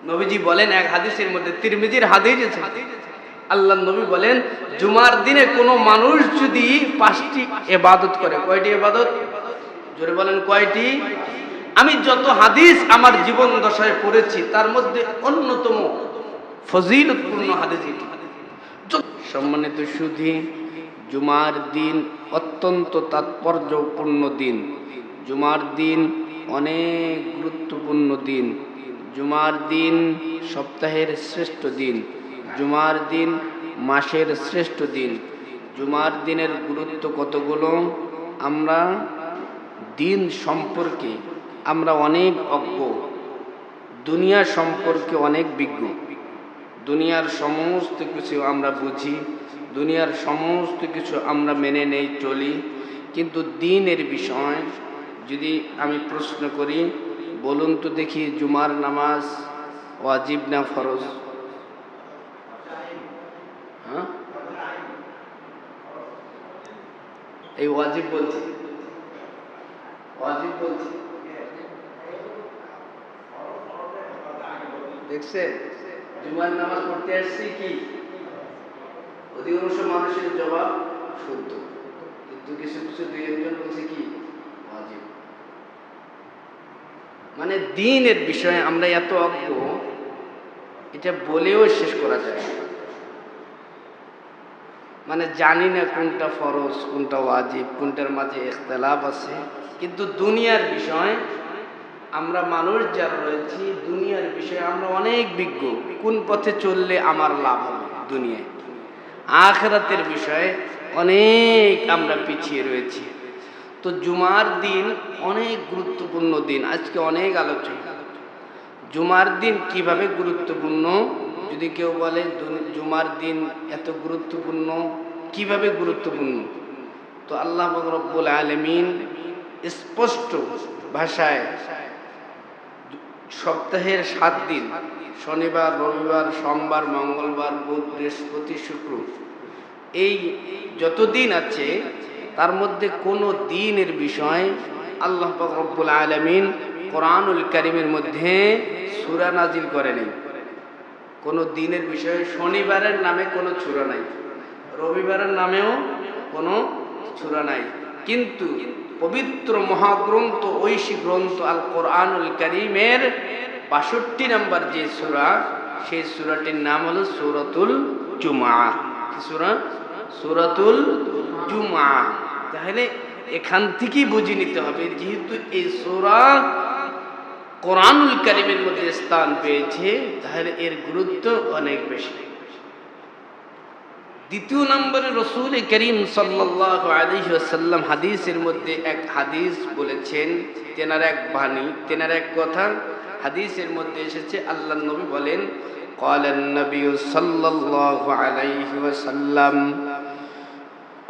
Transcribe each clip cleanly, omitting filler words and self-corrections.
নবীজি বলেন এক হাদিসের মধ্যে, তিরমিজির হাদিস আছে, আল্লাহ নবী বলেন জুমার দিনে কোনো মানুষ যদি 5টি ইবাদত করে, কয়টি ইবাদত? জোরে বলেন কয়টি? আমি যত হাদিস আমার জীবন দশায় পড়েছি তার মধ্যে অন্যতম ফজিলতপূর্ণ হাদিস এটি। সম্মানিত সুধী, জুমার দিন অত্যন্ত তাৎপর্যপূর্ণ দিন। জুমার দিন অনেক গুরুত্বপূর্ণ দিন। জুমার দিন সপ্তাহের শ্রেষ্ঠ দিন। জুমার দিন মাসের শ্রেষ্ঠ দিন। জুমার দিনের গুরুত্ব কতগুলো। আমরা দিন সম্পর্কে আমরা অনেক অজ্ঞ, দুনিয়া সম্পর্কে অনেক বিজ্ঞ। দুনিয়ার সমস্ত কিছু আমরা বুঝি, দুনিয়ার সমস্ত কিছু আমরা মেনে নেই, চলি, কিন্তু দিনের বিষয় যদি আমি প্রশ্ন করি, বলুন তো দেখি জুমার নামাজ ওয়াজিব না ফরজ? হ্যাঁ, এই ওয়াজিব বলছি, ওয়াজিব বলছি, দেখছেন? জুমার নামাজ পড়তে আসছি কি? অধিকাংশ মানুষের জবাব শুদ্ধ, কিন্তু কিছু কিছু দুই একজন বলছে কি ওয়াজিব। মানে দ্বীনের বিষয়ে আমরা এত অজ্ঞ, এটা বলেও শেষ করা যায় না। মানে জানি না কোনটা ফরজ কোনটা ওয়াজিব, কোনটার মাঝে ইখতিলাফ আছে। কিন্তু দুনিয়ার বিষয় আমরা মানুষ যারা রয়েছি, দুনিয়ার বিষয়ে আমরা অনেক বিজ্ঞ। কোন পথে চললে আমার লাভ হবে দুনিয়ায়, আখিরাতের বিষয়ে অনেক আমরা পিছিয়ে রয়েছি। তো জুমার দিন অনেক গুরুত্বপূর্ণ দিন। আজকে অনেক আলোচনা জুমার দিন কিভাবে গুরুত্বপূর্ণ। যদি কেউ বলে জুমার দিন এত গুরুত্বপূর্ণ, কিভাবে গুরুত্বপূর্ণ, তো আল্লাহ পাক রব্বুল আলামিন স্পষ্ট ভাষায় সপ্তাহের 7 দিন, শনিবার, রবিবার, সোমবার, মঙ্গলবার, বুধ, বৃহস্পতি, শুক্র, এই যত দিন আছে তার মধ্যে কোনো দিনের বিষয় আল্লাহ পাক রব্বুল আলামিন কোরআনুল কারীমের মধ্যে সূরা নাজিল করেনি। কোনো দিনের বিষয়ে শনিবারের নামে কোনো সূরা নাই, রবিবারের নামেও কোনো সূরা নাই, কিন্তু পবিত্র মহাগ্রন্থ, ঐশী গ্রন্থ আল কোরআনুল কারীমের ৬২ নম্বর যে সূরা, সেই সূরাটির নাম হলো সূরাতুল জুমআ। কি সূরা? সূরাতুল জুমআ। তাহলে এখান থেকেই বুঝে নিতে হবে, যেহেতু এই সূরা কোরআনুল কারীমের মধ্যে স্থান পেয়েছে, তাহলে এর গুরুত্ব অনেক বেশি। দ্বিতীয় নম্বরে রাসূল করিম সাল্লাল্লাহু আলাইহি ওয়াসাল্লাম হাদিসের মধ্যে এক হাদিস বলেছেন, তেনার এক বাণী, তেনার এক কথা হাদিসের মধ্যে এসেছে। আল্লাহর নবী বলেন, ক্বালান নবী সাল্লাল্লাহু আলাইহি ওয়াসাল্লাম,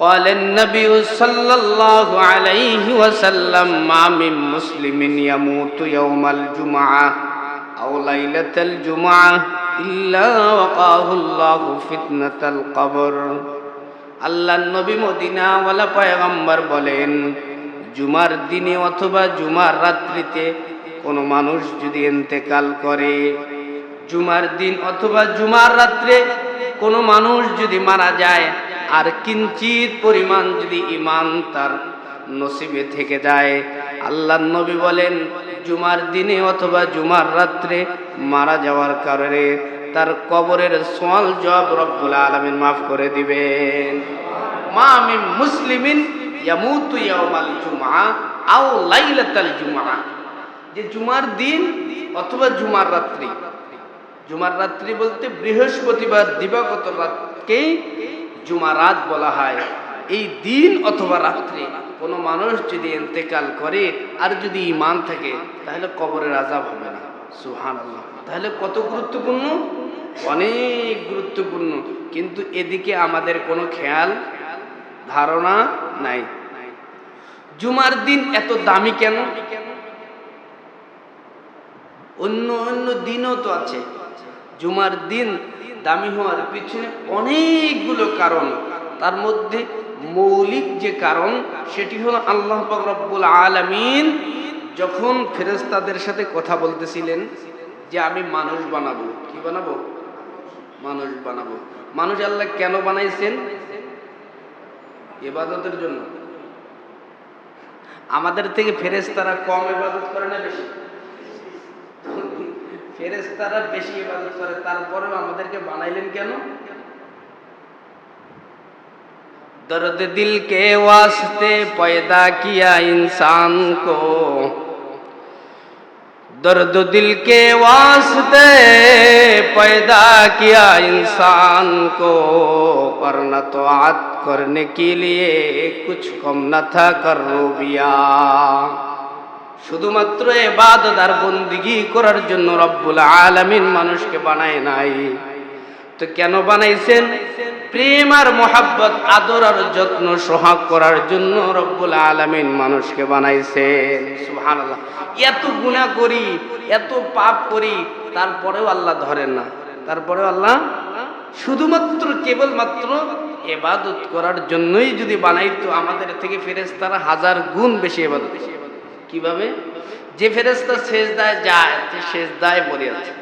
ক্বালান নবী সাল্লাল্লাহু আলাইহি ওয়াসাল্লাম, মা মিন মুসলিমিন ইয়ামুতু ইয়াওমাল জুমআ আও লাইলাতাল জুমআ ইল্লা ওয়াকাহুল্লাহু ফিতনাতাল কবর। আল্লাহর নবী মদিনাওয়ালা পয়গম্বর বলেন, জুমার দিনে অথবা জুমার রাত্রিতে কোনো মানুষ যদি ইন্তেকাল করে, জুমার দিন অথবা জুমার রাত্রে কোনো মানুষ যদি মারা যায়, আর কিঞ্চিত পরিমাণ যদি ঈমান তার নসিবে থেকে যায়, আল্লাহর নবী বলেন জুমার দিনে অথবা জুমার রাত্রে মারা যাওয়ার কারণে তার কবরের সওয়াল জবাব রব্বুল আলামিন মাফ করে দিবেন। মা মিন মুসলিমিন ইয়ামুতু ইয়াওমাল জুমআ আও লাইলাতাল জুমআ, যে জুমার দিন অথবা জুমার রাত্রি, জুমার রাত্রি বলতে বৃহস্পতিবার দিবাগত রাতকেই জুমা রাত বলা হয়। এই দিন অথবা রাত্রে কোনো মানুষ যদি ইন্তেকাল করে আর যদি ঈমান থাকে, তাহলে কবরের আযাব হবে না। সুবহানাল্লাহ। তাহলে কত গুরুত্বপূর্ণ, অনেক গুরুত্বপূর্ণ, কিন্তু এদিকে আমাদের কোনো খেয়াল ধারণা নাই। জুমার দিন এত দামি কেন? অন্য অন্য দিনও তো আছে। জুমার দিন দামি হওয়ার পিছনে অনেকগুলো কারণ, তার মধ্যে মৌলিক যে কারণ সেটি হলো আল্লাহ পাক রব্বুল আলামিন যখন ফেরেশতাদের সাথে কথা বলতেছিলেন, যে আমি মানুষ বানাবো। কি বানাবো? মানুষ বানাবো। মানুষ আল্লাহ কেন বানাইছেন? ইবাদতের জন্য। আমাদের থেকে ফেরেশতারা কম ইবাদত করে না বেশি? ফেরেশতারা বেশি ইবাদত করে, তারপরেও আমাদেরকে বানাইলেন কেন? दर्द दिल के वास्ते पैदा किया इंसान को, दर्द दिल के वास्ते पैदा किया इंसान को, वरना तो आत करने के लिए कुछ कम न था कर्रुबिया। শুধুমাত্র ইবাদত আর বন্দেগী করার জন্য রব্বুল আলামিন মানুষকে বানায় নাই। তো কেন বানাইছেন? প্রেম আর মোহাব্বত, আদর আর যত্ন সোহাগ করার জন্য রব্বুল আলামিন মানুষকে বানাইছেন। সুবহানাল্লাহ। এত গুনাহ করি, এত পাপ করি, তারপরেও আল্লাহ ধরেন না। তারপরেও আল্লাহ শুধুমাত্র কেবলমাত্র ইবাদত করার জন্যই যদি বানাইতো, আমাদের থেকে ফেরেশতারা 1000 গুণ বেশি ইবাদত। কিভাবে? যে ফেরেশতা সেজদায় যায়, যে সেজদায় পড়ে আছে।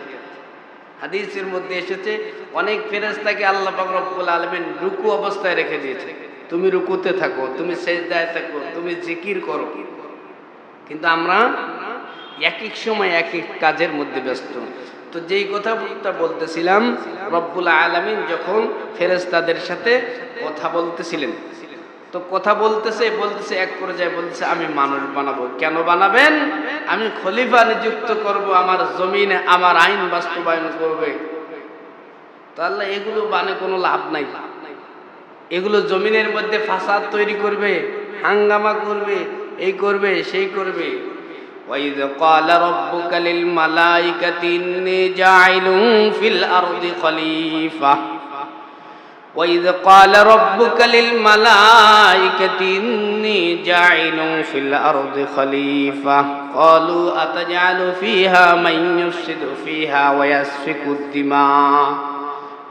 হাদিসের মধ্যে এসেছে অনেক ফেরেশতাকে আল্লাহ পাক রব্বুল আলামিন রুকু অবস্থায় রেখে দিয়েছে। তুমি রুকুতে থাকো, তুমি সেজদায় থাকো, তুমি জিকির করো। কিন্তু আমরা এক এক সময় এক এক কাজের মধ্যে ব্যস্ত। তো যেই কথাটা বলতেছিলাম, রব্বুল আলামিন যখন ফেরেশতাদের সাথে কথা বলতেছিলেন, তো কথা বলতেছে এক পর্যায়ে বলতেছে আমি মানুষ বানাবো। কেন বানাবেন? আমি খলিফা নিযুক্ত করব, আমার জমিনে আমার আইন বাস্তবায়ন করবে। তো আল্লাহ এগুলো বানে কোনো লাভ নাই। এগুলো জমিনের মধ্যে ফাসাদ তৈরি করবে, হাঙ্গামা করবে, এই করবে সেই করবে। وَإِذْ قَالَ رَبُّكَ لِلْمَلَائِكَةِ إِنِّي جَاعِلٌ فِي الْأَرْضِ خَلِيفَةً وَإِذْ قَالَ رَبُّكَ لِلْمَلَائِكَةِ إِنِّي جَاعِلٌ فِي الْأَرْضِ خَلِيفَةً قَالُوا أَتَجْعَلُ فِيهَا مَن يُفْسِدُ فِيهَا وَيَسْفِكُ الدِّمَاءَ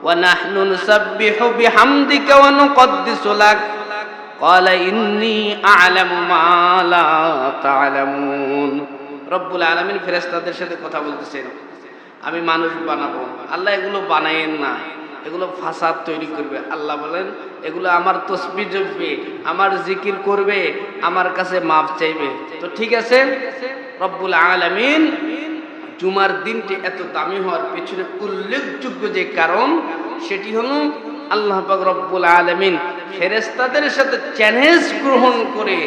وَنَحْنُ نُسَبِّحُ بِحَمْدِكَ وَنُقَدِّسُ لَكَ قَالَ إِنِّي أَعْلَمُ مَا لَا تَعْلَمُونَ। রব্বুল আলামিন ফেরেশতাদের সাথে কথা বলতেছেন, আমি মানুষ বানাবো। আল্লাহ এগুলো বানায়েন না, এগুলো ফাসাদ তৈরি করবে। আল্লাহ বলেন এগুলো আমার তসবিহ জপবে, আমার জিকির করবে, আমার কাছে মাফ চাইবে। তো ঠিক আছে, রব্বুল আলামিন জুমার দিনটি এত দামি হওয়ার পেছনে উল্লেখযোগ্য যে কারণ, সেটি হলো আল্লাহ পাক রব্বুল আলামিন ফেরেশতাদের সাথে চ্যালেঞ্জ গ্রহণ করে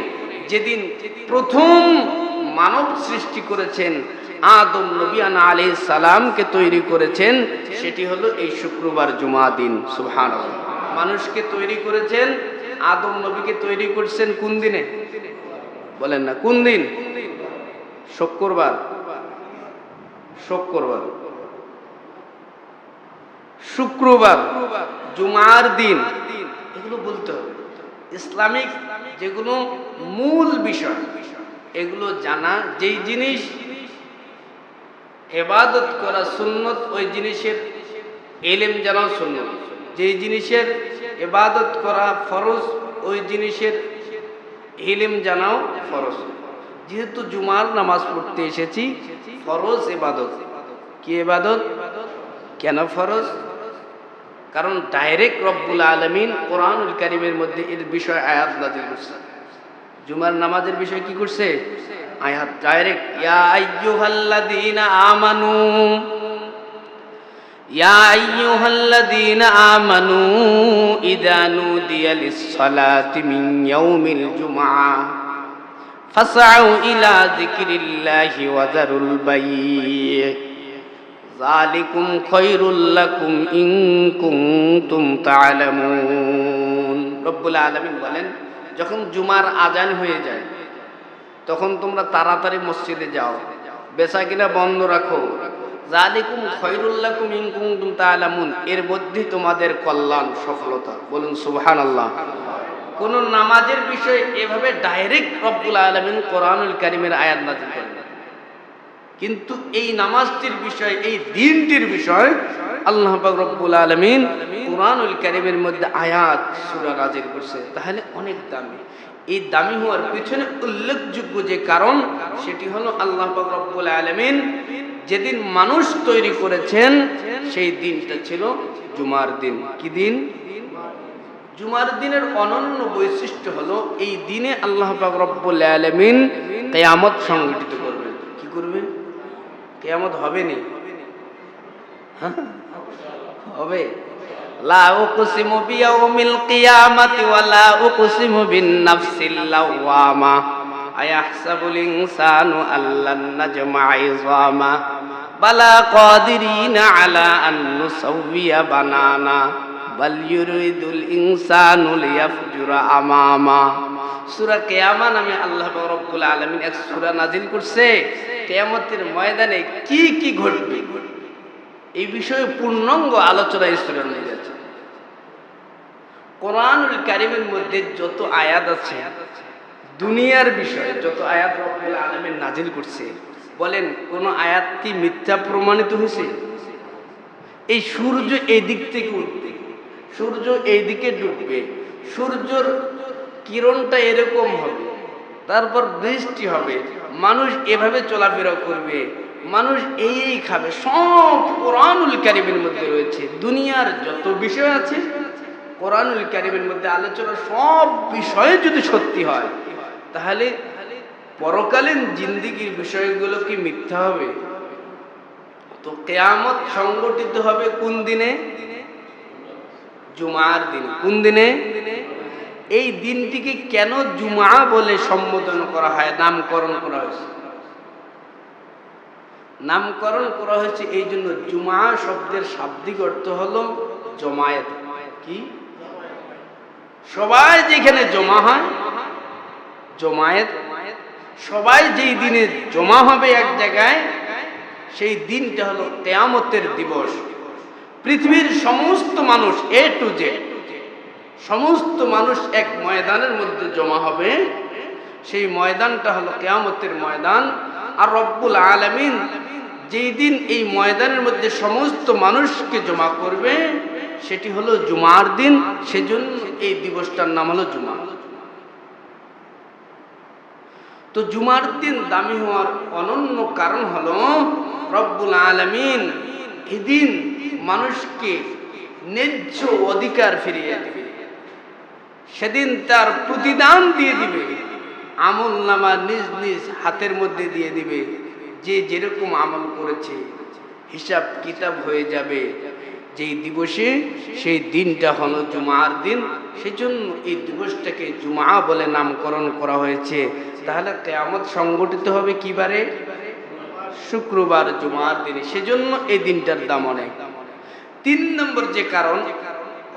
যেদিন প্রথম মানব সৃষ্টি করেছেন, আদম নবী আলাইহিস সালামকে তৈরি করেছেন, সেটি হলো এই শুক্রবার জুমা দিন। সুবহানাল্লাহ। মানুষকে তৈরি করেছেন, আদম নবীকে তৈরি করছেন কোন দিনে? বলেন না কোন দিন? শুক্রবার। শুক্রবার, শুক্রবার, জুমার দিন। এগুলো বলতে হবে। ইসলামিক যেগুলো মূল বিষয়, এগুলো জানা। যেই জিনিস ইবাদত করা সুন্নত, ওই জিনিসের ইলম জানাও সুন্নত। যেই জিনিসের ইবাদত করা ফরজ, ওই জিনিসের ইলম জানাও ফরজ। যেহেতু জুমার নামাজ পড়তে এসেছি, ফরজ ইবাদত। কি ইবাদত? কেন ফরজ? কারণ ডাইরেক্ট রব্বুল আলামিন কোরআনুল কারীমের মধ্যে এর বিষয় আয়াত নাযিল করছে। জুমার নামাজের বিষয় কি করছে? আয়াত ডাইরেক্ট, ইয়া আইয়ুহাল্লাযীনা আমানু, ইয়া আইয়ুহাল্লাযীনা আমানু ইযা নুদিয়া লিস-সালাতি মিন ইয়াউমিল জুমআ ফাসআউ ইলা যিকরিল্লাহি ওয়া যারুল বাই' যালিকুম খায়রুল লাকুম ইন কুনতুম তা'লামুন। রব্বুল আলামিন বলেন, যখন জুমার আজান হয়ে যায় তখন তোমরা তাড়াতাড়ি মসজিদে যাও, বেচাকেনা বন্ধ রাখো। যালিকুম খায়রুল লাকুম ইন কুনতুম তা'লামুন, এর মধ্যে তোমাদের কল্যাণ, সফলতা। বলুন সুবহানাল্লাহ। কোন নামাজের বিষয় এভাবে ডাইরেক্ট রব্বুল আলামিন কোরআনুল কারীমের আয়াত নাযিল করেন, কিন্তু এই নামাজটির বিষয়, এই দিনটির বিষয় আল্লাহ পাক রব্বুল আলামিন কুরআনুল কারীমের মধ্যে আয়াত সূরা নাযিল করছে, তাহলে অনেক দামি। এই দামি হওয়ার পিছনে উল্লেখযোগ্য যে কারণ, সেটি হলো আল্লাহ পাক রব্বুল আলামিন যেদিন মানুষ তৈরি করেছেন সেই দিনটা ছিল জুমার দিন। কি দিন? জুমার দিনের অনন্য বৈশিষ্ট্য হলো এই দিনে আল্লাহ পাক রব্বুল আলামিন কিয়ামত সংগঠিত করবেন। কি করবেন? কিয়ামত হবে নি? হবে। লা উকসিমু বিয়াউমিল কিয়ামাতি ওয়া লা উকসিমু বিন নাফসিল লাওয়ামা আয়াহসাবুল ইনসানু আল্লান নাজমা'a ইযামা বালা কাদিরিনা আলা আন নুসাউবিয়া বানানা বাল ইউরিদুল ইনসানু লিয়াফজুরা আমামা। সূরা কিয়ামা নামে আল্লাহ পাক রব্বুল আলামিন এক সূরা নাযিল করছে। কিয়ামতের ময়দানে কি কি ঘটবে এই বিষয়ে পূর্ণাঙ্গ আলোচনা এই সূরা নিয়ে আছে। কোরআনুল কারীমের মধ্যে যত আয়াত আছে, দুনিয়ার বিষয়ে যত আয়াত রব্বুল আলামিন নাযিল করছে, বলেন কোন আয়াত কি মিথ্যা প্রমাণিত হয়েছে? এই সূর্য এই দিক থেকে উঠবে, সূর্য এই দিকে ডুববে, সূর্যর কিরণটা এরকম হবে, তারপর বৃষ্টি হবে, মানুষ এভাবে চলাফেরা করবে, মানুষ এই খাবে, সব কোরআনুল কারীমের মধ্যে রয়েছে। দুনিয়ার যত বিষয় আছে কোরআনুল কারীমের মধ্যে আলোচনা, সব বিষয়ে যদি সত্যি হয় তাহলে পরকালীন জিন্দেগির বিষয়গুলো কি মিথ্যা হবে? তো কিয়ামত সংগঠিত হবে কোন দিনে? জুমার দিনে। কোন দিনে? এই দিনটিকে কেন জুমা বলে সম্বোধন করা হয়, নামকরণ করা হয়েছে? নামকরণ করা হয়েছে এই জন্য, জুমা শব্দের শাব্দিক অর্থ হলো জমায়েত। কি? সবাই যেখানে জমা হয়, জমায়েত। সবাই যেই দিনে জমা হবে এক জায়গায়, সেই দিনটা হলো কিয়ামতের দিবস। পৃথিবীর সমস্ত মানুষ এ টু জেড, সমস্ত মানুষ এক ময়দানের মধ্যে জমা হবে, সেই ময়দানটা হলো কিয়ামতের ময়দান। আর রব্বুল আলামিন যেই দিন এই ময়দানের মধ্যে সমস্ত মানুষকে জমা করবে সেটি হলো জুমার দিন। সেজন্য এই দিবসটার নাম হলো জুমা। তো জুমার দিন দামি হওয়ার অনন্য কারণ হলো রব্বুল আলামিন এদিন মানুষকে ন্যায্য অধিকার ফিরিয়ে দেবে। সেদিন তার প্রতিদান দিয়ে দিবে, আমল নামা নিজ নিজ হাতের মধ্যে দিয়ে দিবে। যে যেরকম আমল করেছে হিসাব কিতাব হয়ে যাবে যেই দিবসে, সেই দিনটা হলো জুমার দিন। সেজন্য এই দিবসটাকে জুমা বলে নামকরণ করা হয়েছে। তাহলে কিয়ামত সংগঠিত হবে কি বারে? শুক্রবার, জুমার দিনে। সেজন্য এই দিনটার দাম অনেক। 3 নম্বর যে কারণ,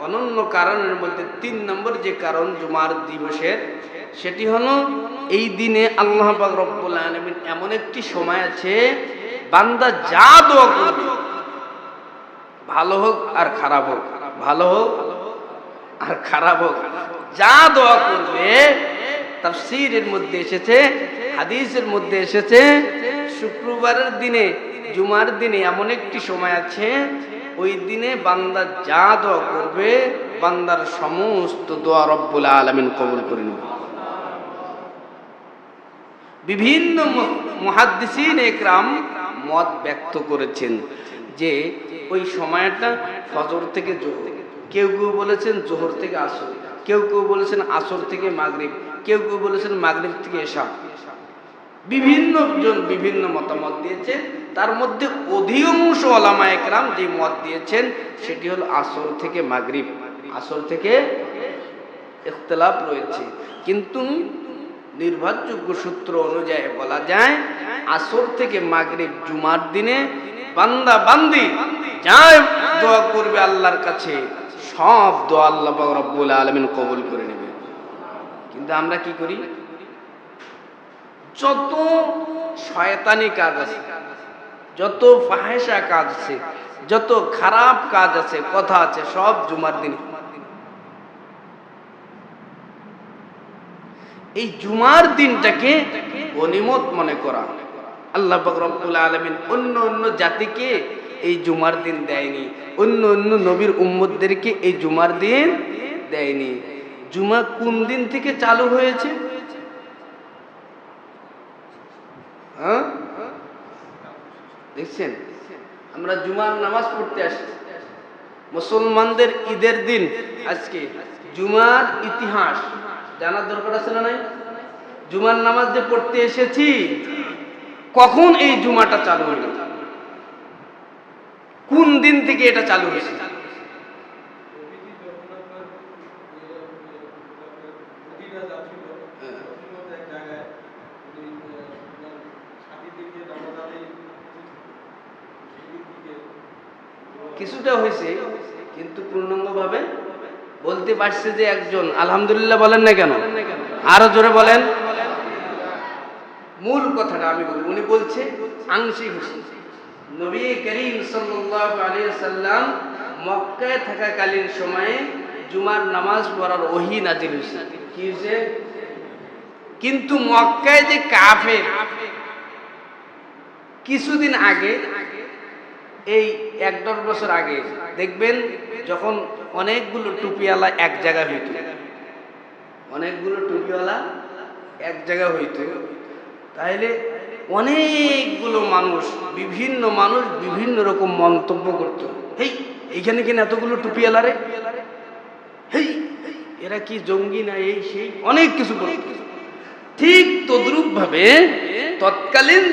অনন্য কারণের মধ্যে 3 নম্বর যে কারণ জুমার দিবসের, সেটি হলো এই দিনে আল্লাহ পাক রব্বুল আলামিন এমন একটি সময় আছে, বান্দা যা দোয়া করবে, ভালো হোক আর খারাপ হোক, ভালো হোক আর খারাপ হোক, যা দোয়া করবে, তাফসীরের মধ্যে এসেছে, হাদিসের মধ্যে এসেছে, শুক্রবারের দিনে, জুমার দিনে এমন একটি সময় আছে, ওই দিনে বান্দা যা দোয়া করবে, বান্দার সমস্ত দোয়া রব্বুল আলামিন কবুল করে নেবে। বিভিন্ন মুহাদ্দিসিন ইকরাম মত ব্যক্ত করেছেন যে ওই সময়টা ফজর থেকে জোহর, কেউ কেউ বলেছেন জোহর থেকে আসর, কেউ কেউ বলেছেন আসর থেকে মাগরিব, কেউ কেউ বলেছেন মাগরিব থেকে এশা। বিভিন্ন জন বিভিন্ন মতামত দিয়েছে। তার মধ্যে অধিকাংশ ওলামা ইকরাম যে মত দিয়েছেন সেটি হলো আসর থেকে মাগরিব। আসর থেকে ইখতিলাফ রয়েছে, কিন্তু নির্ভরযোগ্য সূত্র অনুযায়ী বলা যায় আসর থেকে মাগরিব জুমার দিনে বান্দা বান্দি যা দোয়া করবে আল্লাহর কাছে, সব দোয়া আল্লাহ পাক রব্বুল আলামিন কবুল করে নেবে। কিন্তু আমরা কি করি? যত শয়তানি কাজ আছে, যত ফাহেসা কাজ আছে, যত খারাপ কাজ আছে, কথা আছে, সব জুমার দিন। এই জুমার দিনটাকে গনিমত মনে করা। আল্লাহ পাক রব্বুল আলামিন অন্য অন্য জাতিকে এই জুমার দিন দেয়নি, অন্য অন্য নবীর উম্মতদেরকে এই জুমার দিন দেয়নি। জুমা কোন দিন থেকে চালু হয়েছে? হ্যাঁ, দেখছেন, আমরা জুমার নামাজ পড়তে আসি, মুসলমানদের ঈদের দিন আজকে। জুমার ইতিহাস জানার দরকার আছে না নাই? জুমার নামাজ যে পড়তে এসেছি, কখন এই জুমাটা চালু হলো, কোন দিন থেকে এটা চালু হয়েছে? কিছুটা হয়েছে, কিন্তু পূর্ণাঙ্গভাবে বলতে পারছে যে একজন। আলহামদুলিল্লাহ বলেন না কেন? আরো জোরে বলেন। মূল কথাটা আমি বলি, উনি বলছে আংশিক হয়েছে। নবী করিম সাল্লাল্লাহু আলাইহি ওয়াসাল্লাম মক্কায় থাকাকালীন সময়ে জুমার নামাজ পড়ার ওহী নাজিল হয়েছে। কি হয়েছে? কিন্তু মক্কায় যে কাফের, কিছুদিন আগে, এই ১-১.৫ বছর আগে দেখবেন, যখন অনেকগুলো টুপিওয়ালা এক জায়গা হইত, অনেকগুলো টুপিওয়ালা এক জায়গা হইত, তাহলে অনেকগুলো মানুষ, বিভিন্ন মানুষ বিভিন্ন রকম মন্তব্য করত। হেই, এইখানে কিনা এতগুলো টুপিওয়ালা রে, হেই এরা কি জঙ্গি না, এই সেই অনেক কিছু করত। ঠিক তদ্রূপ ভাবে তৎকালীন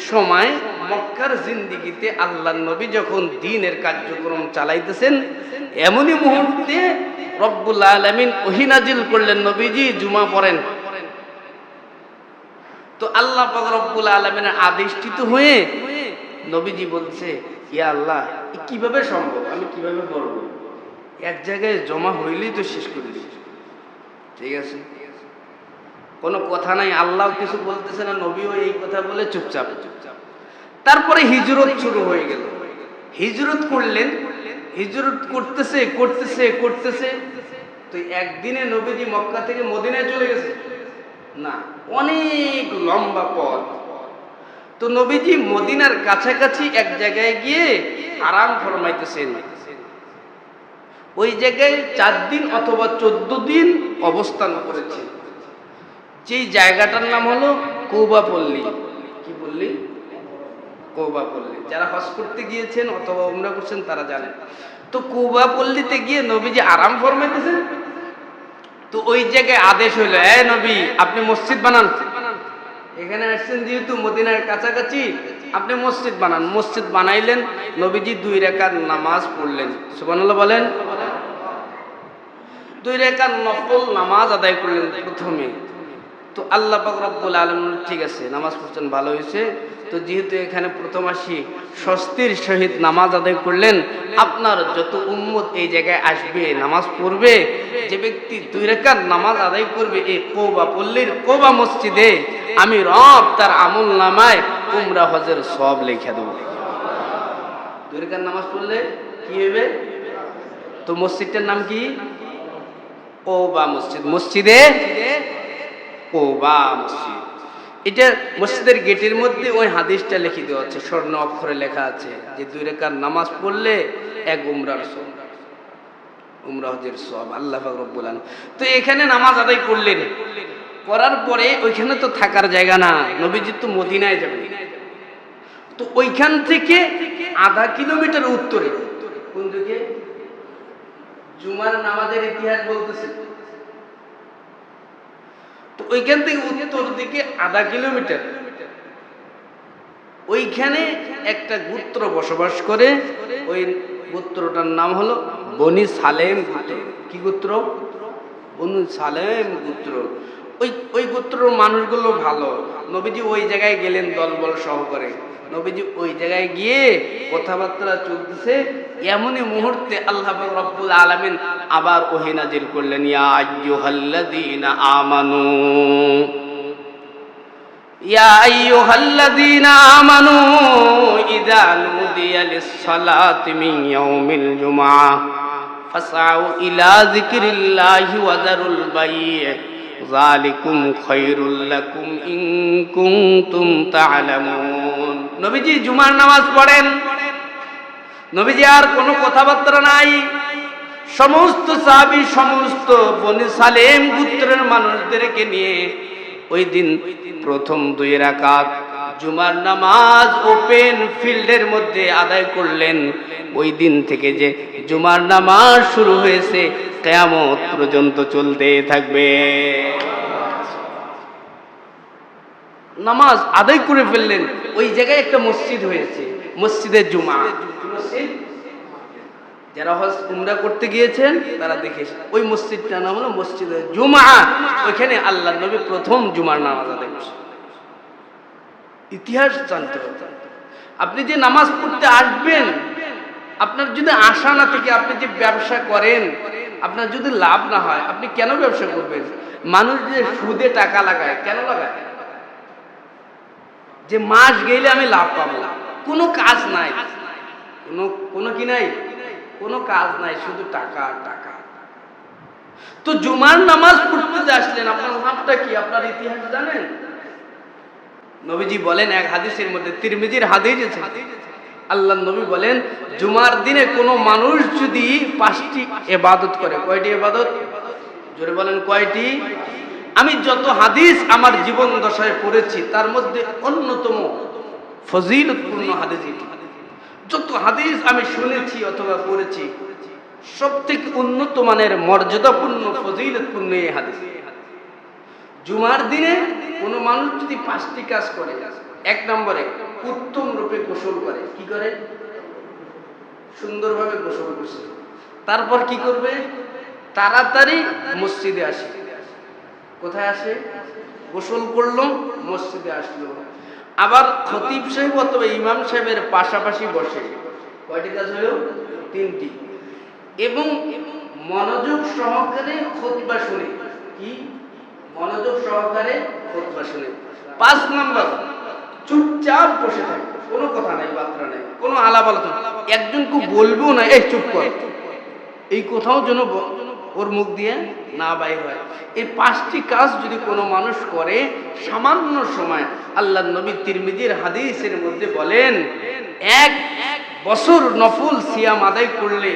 সময় মক্কার জিন্দিগিতে আল্লাহর নবী যখন দ্বীনের কার্যক্রম চালাইতেছেন, এমনই মুহূর্তে রব্বুল আলামিন ওহী নাজিল করলেন, নবীজি জুমা পড়েন। তো আল্লাহ পাক রব্বুল আলামিনের আদেশটিত হয়ে নবীজি বলছে, ইয়া আল্লাহ, কিভাবে সম্ভব, আমি কিভাবে পড়ব? এক জায়গায় জমা হইলেই তো শেষ করে দিই। ঠিক আছে, কোনো কথা নাই, আল্লাহ কিছু বলতেছে না, নবীও এই কথা বলে চুপচাপ। তারপরে হিজরত শুরু হয়ে গেল, হিজরত করলেন, হিজরত করতেছে করতেছে করতেছে। তো একদিনে নবীজি মক্কা থেকে মদিনায় চলে গেছে না, অনেক লম্বা পথ। তো নবীজি মদিনার কাছাকাছি এক জায়গায় গিয়ে আরাম ফরমাইতেছেন। ওই জায়গায় 4 দিন অথবা 14 দিন অবস্থান করেছেন। যেই জায়গাটার নাম হলো কৌবাপল্লী। কি বললি? কৌবাপল্লী। যারা হজ করতে গিয়েছেন অথবা উমরা করছেন তারা জানেন। তো কৌবাপল্লীতে গিয়ে নবীজি আরাম ফরমাইতেছেন। তো ওই জায়গায় আদেশ হইল, এ নবী, আপনি মসজিদ বানান। এখানে আসছেন যেহেতু মদিনার কাছাকাছি, আপনি মসজিদ বানান। মসজিদ বানাইলেন, নবীজি 2 রাকাত নামাজ পড়লেন। সুবহানাল্লাহ বলেন। 2 রাকাত নফল নামাজ আদায় করলেন প্রথমে। তো আল্লাহ পাক রব্বুল আলামিন, ঠিক আছে নামাজ পড়ছেন, ভালো হয়েছে। তো যেহেতু এখানে প্রথম আসি, স্বস্তির সহিত নামাজ আদায় করলেন। আপনার যত উম্মত এই জায়গায় আসবে, নামাজ পড়বে, যে ব্যক্তি 2 রাকাত নামাজ আদায় করবে এই কৌবাপল্লীর কৌবা মসজিদে, আমি রব তার আমল নামায় উমরা হজের সওয়াব লিখে দেব। 2 রাকাত নামাজ পড়লে কি হবে? তো মসজিদটার নাম কি? কৌবা মসজিদ। মসজিদে কৌবা মসজিদ। এটা মসজিদের গেটের মধ্যে ওই হাদিসটা লিখে দেওয়া আছে, স্বর্ণ অক্ষরে লেখা আছে যে 2 রাকাত নামাজ পড়লে 1 উমরার সওয়াব, উমরা হজের সওয়াব আল্লাহ পাক রব্বুল আলামিন। তো এখানে নামাজ আদায় করলেন, করার পরে ওইখানে তো থাকার জায়গা না, নবীজি তো মদিনায় যাবেন। তো ওইখান থেকে আধা কিলোমিটার উত্তরে, কোন দিকে? জুমার নামাজের ইতিহাস বলতেছে। তো ওইখান থেকে উত্তর দিকে আধা কিলোমিটার, ওইখানে একটা গোত্র বসবাস করে। ওই গোত্রটার নাম হলো বনি সালেম গোত্র। কি গোত্র? বনি সালেম গোত্র। ওই গোত্রের মানুষগুলো ভালো। নবীজি ওই জায়গায় গেলেন দলবল সহকারে। নবীজি ওই জায়গায় গিয়ে কথাবার্তা চলতেছে, এমনই মুহূর্তে আল্লাহ পাক রব্বুল আলামিন আবার ওহী নাজিল করলেন, ইয়া আইয়ুহাল্লাযীনা আমানু, ইয়া আইয়ুহাল্লাযীনা আমানু ইযা নুদিয়া লিস-সালাতি মিন ইয়াউমিল জুমআহ ফাসআউ ইলা যিকরিল্লাহি ওয়া যারুল বাই', যালিকুম খায়রুল লাকুম ইন কুনতুম তা'লামুন। নবীজি জুমার নামাজ পড়েন, নবীজি আর কোনো কথাবার্তা নাই। সমস্ত সাহাবী, সমস্ত বনি সালেম গোত্রের মানুষদেরকে নিয়ে ওই দিন প্রথম 2 রাকাত জুমার নামাজ ওপেন ফিল্ডের মধ্যে আদায় করলেন। ওই দিন থেকে যে জুমার নামাজ শুরু হয়েছে কিয়ামত পর্যন্ত চলতে থাকবে। নামাজ আদায় করে ফেললেন। ওই জায়গায় একটা মসজিদ হয়েছে, মসজিদে জুমা। মসজিদ যারা হজ উমরা করতে গিয়েছেন তারা দেখেছেন, ওই মসজিদটার নাম হলো মসজিদে জুমা। ওইখানে আল্লাহর নবী প্রথম জুমার নামাজ আদায় করছেন। ইতিহাস জানতে হবে। আপনি যে নামাজ পড়তে আসবেন, আপনার যদি আশা না থেকে আপনি যে ব্যবসা করেন, আপনার যদি লাভ না হয়, আপনি কেন ব্যবসা করবেন? মানুষ যে সুদে টাকা লাগায়, কেন লাগায়? যে মাস গেলে আমি লাভ পাবো। কোনো কাজ নাই, কোনো কি নাই, কোনো কাজ নাই, শুধু টাকা টাকা। তো জুমার নামাজ পড়তে আসলেন, আপনার লাভটা কি? আপনার ইতিহাস জানেন? নবীজি বলেন এক হাদিসের মধ্যে, তিরমিজির হাদিস আছে, আল্লাহ নবী বলেন জুমার দিনে কোনো মানুষ যদি 5টি ইবাদত করে। কয়টি ইবাদত? জোরে বলেন কয়টি? আমি যত হাদিস আমার জীবন দশায় পড়েছি তার মধ্যে অন্যতম ফজিলতপূর্ণ হাদিস এটি। যত হাদিস আমি শুনেছি অথবা পড়েছি সবথেকে উন্নত মানের মর্যাদাপূর্ণ ফজিলতপূর্ণ এই হাদিস। জুমার দিনে কোনো মানুষ যদি 5টি কাজ করে, 1 নম্বরে উত্তম রূপে গোসল করে। কি করে? সুন্দরভাবে গোসল করছে। তারপর কি করবে? তাড়াতাড়ি মসজিদে আসে। কোথায় আসে? গোসল করলো, মসজিদে আসলো। আবার খতিব সাহেব অথবা ইমাম সাহেবের পাশাপাশি বসে। কয়টি কাজ হলো? 3টি। এবং মনোযোগ সহকারে খুতবা শুনে। কি? মনোযোগ সহকারে খুতবা শুনে। 5 নম্বর চুপচাপ বসে থাকে, কোনো কথা নাই, বার্তা নাই, কোনো আলাপ আলোচনা। একজনকে বলবো না এই চুপ কর, এই কোথাও যেন ওর মুখ দিয়ে না বাইর হয়। এই 5টি কাজ যদি কোনো মানুষ করে সামান্য সময়, আল্লাহর নবী তিরমিজির হাদিসের মধ্যে বলেন 1 বছর নফল সিয়াম আদায় করলে,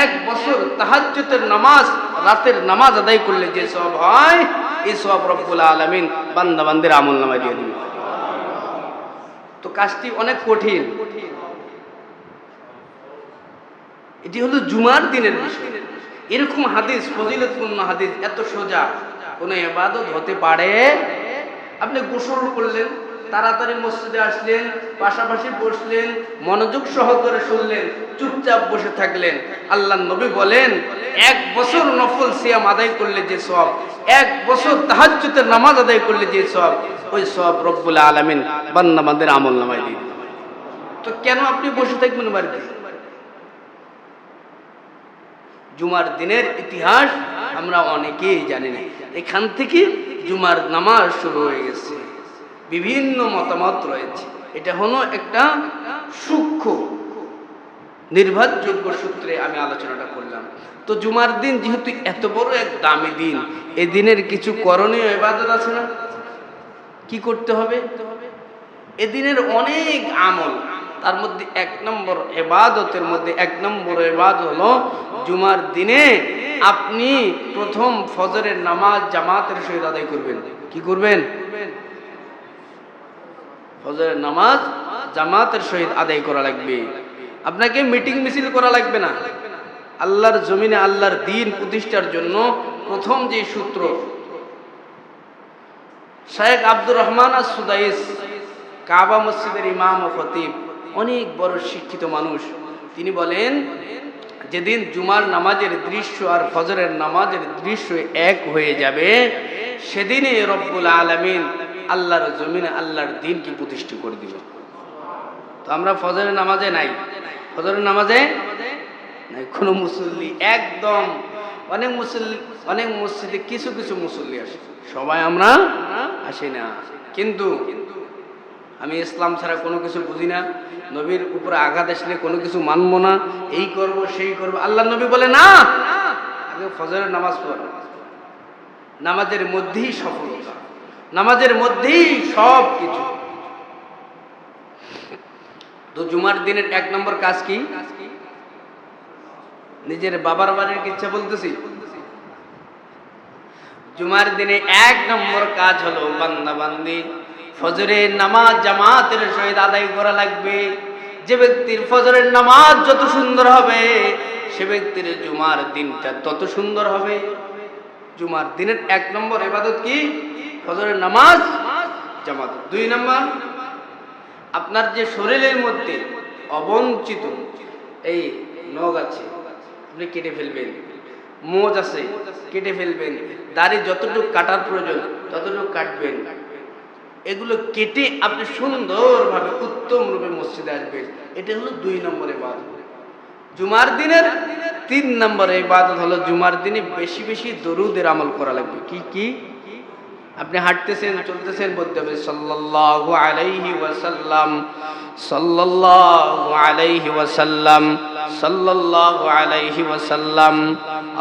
1 বছর তাহাজ্জুদের নামাজ, রাতের নামাজ আদায় করলে যে সওয়াব হয়, এই সওয়াব রব্বুল আলামিন বান্দা বান্দির আমলনামায় দিয়ে দিবেন। তো কাজটি অনেক কঠিন। এটি হলো জুমার দিনের বিষয়। এরকম হাদিস, ফজিলতপূর্ণ হাদিস এত সোজা কোনো ইবাদত হতে পারে? আপনি গোসল করলেন, তাড়াতাড়ি মসজিদে আসলেন, পাশাপাশি বসলেন, মনোযোগ সহকারে শুনলেন, চুপচাপ বসে থাকলেন। আল্লাহর নবী বলেন 1 বছর নফল সিয়াম আদায় করলে যে সওয়াব, 1 বছর তাহাজ্জুদের নামাজ আদায় করলে যে সওয়াব, ওই সওয়াব রব্বুল আলামিন বান্দা বান্দার আমলনামায় দিয়ে দিবেন। তো কেন আপনি বসে থাকবেন বাড়িতে? জুমার দিনের ইতিহাস আমরা অনেকেই জানি না। এখান থেকে জুমার নামাজ শুরু হয়ে গেছে। বিভিন্ন মতামত রয়েছে। এটা হলো একটা সূক্ষ্ম নির্ভরযোগ্য সূত্রে আমি আলোচনাটা করলাম। তো জুমার দিন যেহেতু এত বড় এক দামি দিন, এই দিনের কিছু করণীয় ইবাদত আছে না? কি করতে হবে? এদিনের অনেক আমল, তার মধ্যে 1 নম্বর ইবাদতের মধ্যে 1 নম্বর ইবাদত হলো জুমার দিনে আপনি প্রথম ফজরের নামাজ জামাতের সহিত আদায় করবেন। কি করবেন? ফজরের নামাজ জামাতের সহিত আদায় করা লাগবে। আপনাকে মিটিং মিছিল করা লাগবে না। আল্লাহর জমিনে আল্লাহর দ্বীন প্রতিষ্ঠার জন্য প্রথম যে সূত্র, শেখ আব্দুর রহমান আস-সুদাইস, কাবা মসজিদের ইমাম ও খতিব, অনেক বড় শিক্ষিত মানুষ, তিনি বলেন যেদিন জুমার নামাজের দৃশ্য আর ফজরের নামাজের দৃশ্য এক হয়ে যাবে, সেদিনে রব্বুল আলামিন আল্লাহর জমিনে আল্লাহর দ্বীনকে প্রতিষ্ঠা করে দিবে। তো আমরা ফজরের নামাজে নাই, ফজরের নামাজে নাই কোনো মুসল্লি, একদম অনেক মসজিদে কিছু কিছু মুসল্লি আসে, সবাই আমরা আসি না। কিন্তু আমি ইসলাম ছাড়া কোনো কিছু বুঝি না, নবীর উপরে আঘাত আসলে কোনো কিছু মানবো না, এই করব সেই করব। আল্লাহ নবী বলে না, আগে ফজরের নামাজ পড়ো। নামাজের মধ্যেই সফলতা, নামাজের মধ্যেই সব কিছু। তো জুমার দিনের 1 নম্বর কাজ কি? নিজের বাবার বাড়ির ইচ্ছা বলতেছি। জুমার দিনে 1 নম্বর কাজ হলো বান্দাবান্দি ফজরের নামাজ জামাতের সহিত আদায় করা লাগবে। যে ব্যক্তির ফজরের নামাজ যত সুন্দর হবে, সে ব্যক্তির জুমার দিনটা তত সুন্দর হবে। জুমার দিনের 1 নম্বর ইবাদত কি? ফজরের নামাজ জামাত। 2 নম্বর, আপনার যে শরীরের মধ্যে অবঞ্চিত এই নখ আছে আপনি কেটে ফেলবেন, মোজ আছে কেটে ফেলবেন, দাড়ি যতটুকু কাটার প্রয়োজন ততটুকু কাটবেন। এগুলো কেটে আপনি সুন্দরভাবে উত্তম রূপে মসজিদে আসবেন। এটা হলো 2 নম্বর ইবাদত। জুমার দিনের 3 নম্বর ইবাদত হলো জুমার দিনে বেশি বেশি দরুদের আমল করা লাগবে। কি কি? আপনি হাঁটতেছেন চলতেছেন বলতে হবে সাল্লাল্লাহু আলাইহি ওয়াসাল্লাম, সাল্লাল্লাহু আলাইহি ওয়াসাল্লাম, সাল্লাল্লাহু আলাইহি ওয়াসাল্লাম।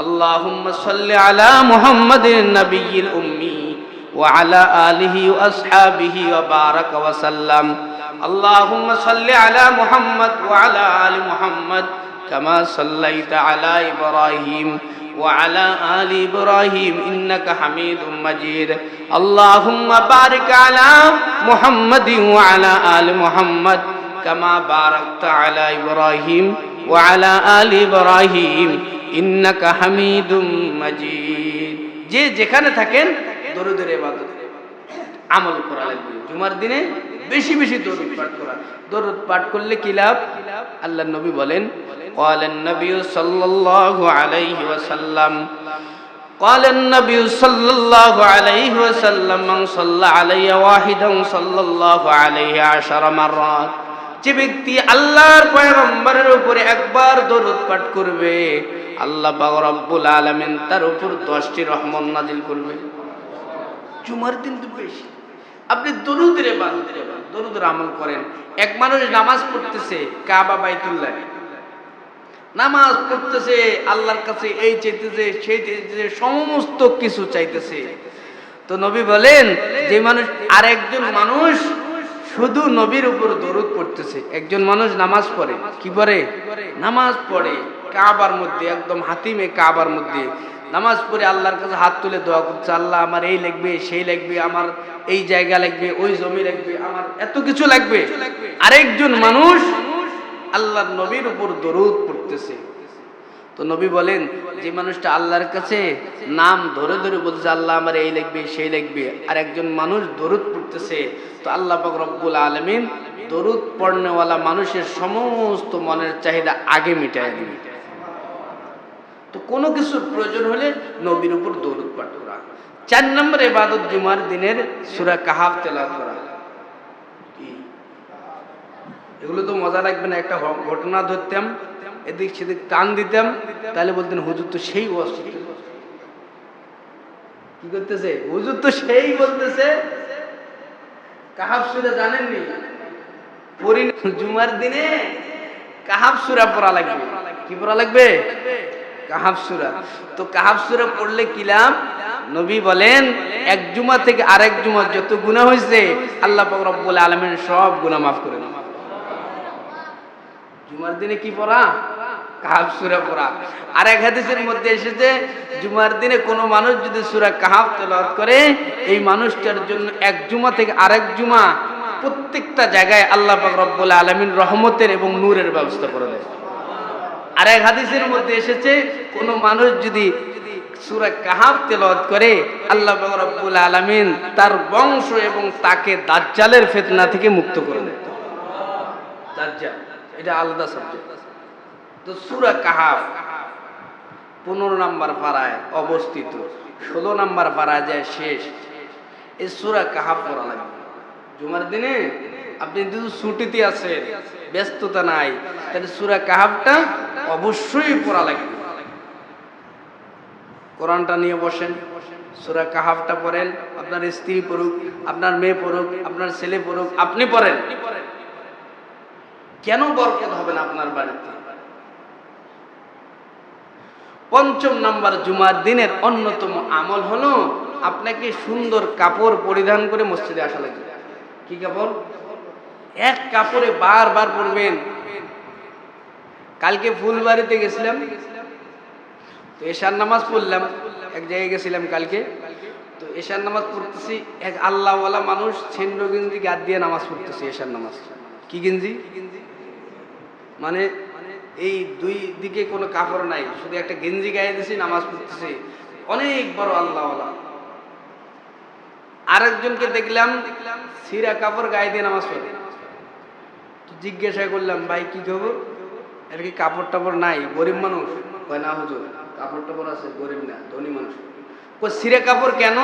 আল্লাহুম্মা সাল্লি আলা মুহাম্মাদিন নাবিয়্যিল উম্মি ওয়া আলা আলিহি ওয়া আসহাবিহি ওয়া বারাকা ওয়া সাল্লাম। আল্লাহুম্মা সাল্লি আলা মুহাম্মাদ ওয়া আলা আলি মুহাম্মাদ কামা সাল্লাইতা আলা ইব্রাহিম وعلى آل إبراهيم إنك حميد مجيد اللهم بارك على محمد وعلى آل محمد كما باركت على إبراهيم وعلى آل إبراهيم إنك حميد مجيد। যে যেখানে থাকেন দরুদের ইবাদত আমল করা লাগবে। জুমার দিনে বেশি বেশি দরুদ পাঠ করা। দরুদ পাঠ করলে কি লাভ? আল্লাহর নবী বলেন قال النبي صلى الله عليه وسلم قال النبي صلى الله عليه وسلم من صلى علي واحدا صلى الله عليه 10 مرات। যে ব্যক্তি আল্লাহর পয়গম্বরের উপরে একবার দরুদ পাঠ করবে, আল্লাহ পাক রব্বুল আলামিন তার উপর 10টি রহমত নাজিল করবে। জুমার দিন তো বেশি আপনি দরুদের ইবাদত করেন, দরুদের আমল করেন। এক মানুষ নামাজ পড়তেছে কাবা বাইতুল্লাহ, নামাজ পড়তেছে আল্লাহর কাছে এই চাইতেছে সেই চাইতেছে, সমস্ত কিছু চাইতেছে। তো নবী বলেন যে মানুষ আরেকজন মানুষ শুধু নবীর উপর দরুদ পড়তেছে। একজন মানুষ নামাজ পড়ে, কি পড়ে? নামাজ পড়ে কাবার মধ্যে, একদম হাতিমে কাবার মধ্যে নামাজ পড়ে আল্লাহর কাছে হাত তুলে দোয়া করছে, আল্লাহ আমার এই লাগবে সেই লাগবে, আমার এই জায়গা লাগবে, ওই জমি লাগবে, আমার এত কিছু লাগবে। আরেকজন মানুষ আল্লাহর নবীর উপর দরুদ পড়তেছে। তো নবী বলেন যে মানুষটা আল্লাহর কাছে নাম ধরে ধরে বলছে আল্লাহ আমার এই লাগবে সেই লাগবে, আর একজন মানুষ দরুদ পড়তেছে, তো আল্লাহ পাক রব্বুল আলামিন দরুদ পড়নেওয়ালা মানুষের সমস্ত মনের চাহিদা আগে মিটায় দিবে। তো কোনো কিছুর প্রয়োজন হলে নবীর উপর দরুদ পাঠ করা। 4 নম্বর ইবাদত জুমার দিনের সূরা কাহাফ তেলাওয়াত করা। এগুলো তো মজা লাগবে না। একটা ঘটনা ধরতাম, এদিক সেদিক টান দিতাম, তাহলে বলতেন হুজুর তো সেই অসুস্থ। কি করতেছে হুজুর? তো সেই বলতেছে কাহাফ সূরা জানেননি? পড়ি জুমার দিনে কাহাফ সূরা পড়া লাগবে। কি পড়া লাগবে? কাহাফ সূরা। তো কাহাফ সূরা পড়লে কি লাভ? নবী বলেন এক জুমা থেকে আরেক জুমা যত গুনাহ হয়েছে আল্লাহ পাক রব্বুল আলামিন সব গুনাহ মাফ করে দেন। জুমার দিনে কি পড়া? কাহাফ সূরা পড়া। আর এক হাদিসের মধ্যে এসেছে জুমার দিনে কোনো মানুষ যদি সূরা কাহাফ তেলাওয়াত করে, এই মানুষটার জন্য এক জুমা থেকে আরেক জুমা প্রত্যেকটা জায়গায় আল্লাহ পাক রব্বুল আলামিন রহমতের এবং নূরের ব্যবস্থা করে দেয়। আর এক হাদিসের মধ্যে এসেছে কোনো মানুষ যদি সূরা কাহাফ তেলাওয়াত করে, আল্লাহ পাক রব্বুল আলামিন তার বংশ এবং তাকে দাজ্জালের ফিতনা থেকে মুক্ত করে দেয়। দাজ্জাল এটা আলাদা সাবজেক্ট। তো সূরা কাহাফ 15 নম্বর পারায় অবস্থিত, 16 নম্বর পারায় যায় শেষ। এই সূরা কাহাফ পড়া লাগবে জুমার দিনে। আপনি যদি ছুটিতে আছেন, ব্যস্ততা নাই, তাহলে সূরা কাহাফটা অবশ্যই পড়া লাগবে। কোরআনটা নিয়ে বসেন, সূরা কাহাফটা পড়েন। আপনার স্ত্রী পড়ুক, আপনার মেয়ে পড়ুক, আপনার ছেলে পড়ুক, আপনি পড়েন। কেন বরকত হবে না আপনার বাড়িতে? 5 নম্বর জুমার দিনের অন্যতম আমল হলো আপনাকে সুন্দর কাপড় পরিধান করে মসজিদে আসা লাগবে। কি কাপড়? এক কাপড়ে বারবার পরবেন। কালকে ফুলবাড়িতে গেছিলাম, তো এশার নামাজ পড়লাম, এক জায়গায় গেছিলাম কালকে, তো এশার নামাজ পড়তেছি, এক আল্লাহওয়ালা মানুষ ছেন্ড গেঞ্জি গাদ দিয়ে নামাজ পড়তেছে এশার নামাজ। কি গেঞ্জি? মানে এই দুই দিকে কোনো কাপড় নাই, শুধু একটা গেঞ্জি গায়ে দিয়েছি, নামাজ পড়তেছে, অনেক বড় আল্লাহওয়ালা। আরেকজনকে দেখলাম ছিঁড়া কাপড় গায়ে দিয়ে নামাজ পড়ে। তো জিজ্ঞাসা করলাম, ভাই কি খবর, এর কি কাপড় টাপড় নাই? গরিব মানুষ? কয় না হুজুর, কাপড় টাপড় আছে, গরিব না, ধনী মানুষ। কই ছিঁড়া কাপড় কেন?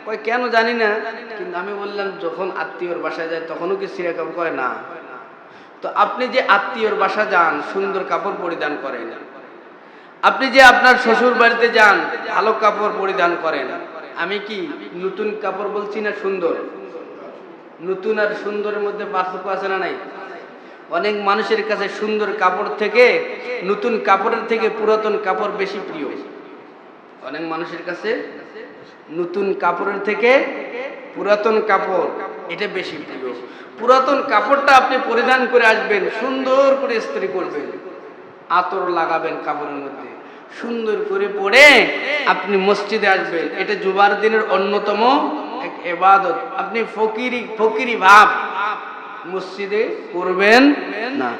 কয় কেন জানি না, কিন্তু আমি বললাম যখন আত্মীয়র বাসায় যায় তখনও কি ছিঁড়া কাপড়? কয় না। তো আপনি যে আত্মীয়র বাসা যান, সুন্দর কাপড় পরিধান করেন, আপনি যে আপনার শ্বশুর বাড়িতে যান, ভালো কাপড় পরিধান করেন, আমি কি নতুন কাপড় বলছি না সুন্দর? নতুন আর সুন্দরের মধ্যে পার্থক্য আছে না নাই? অনেক মানুষের কাছে সুন্দর কাপড় থেকে, নতুন কাপড়ের থেকে পুরাতন কাপড় বেশি প্রিয়। অনেক মানুষের কাছে নতুন কাপড়ের থেকে পুরাতন কাপড় এটা বেশি প্রিয়। পুরাতন কাপড়টা আপনি পরিধান করে আসবেন, সুন্দর করে ইস্ত্রি করবেন, আতর লাগাবেন কাপড়ের মধ্যে, সুন্দর করে পরে আপনি মসজিদে আসবেন। এটা জুমার দিনের অন্যতম এক ইবাদত। আপনি ফকিরি ভাব মসজিদে করবেন না।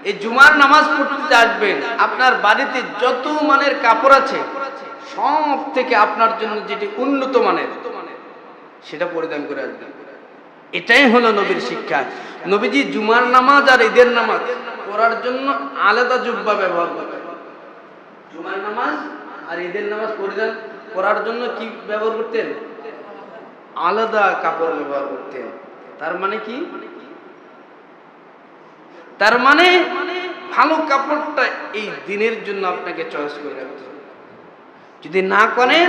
এই জুমার নামাজ পড়তে আসবেন, আপনার বাড়িতে যত মানের কাপড় আছে সব থেকে আপনার জন্য যেটি উন্নত মানের সেটা পরিধান করে আসবেন। এটাই হলো নবীর শিক্ষা। নবীজি জুমার নামাজ আর ঈদের নামাজ পড়ার জন্য আলাদা জুব্বা ব্যবহার করতেন। জুমার নামাজ আর ঈদের নামাজ পরিধান করার জন্য কি ব্যবহার করতেন? আলাদা কাপড় ব্যবহার করতেন। তার মানে কি? তার মানে ভালো কাপড়টা এই দিনের জন্য আপনাকে চয়েস করে রাখতে হবে। যদি না করেন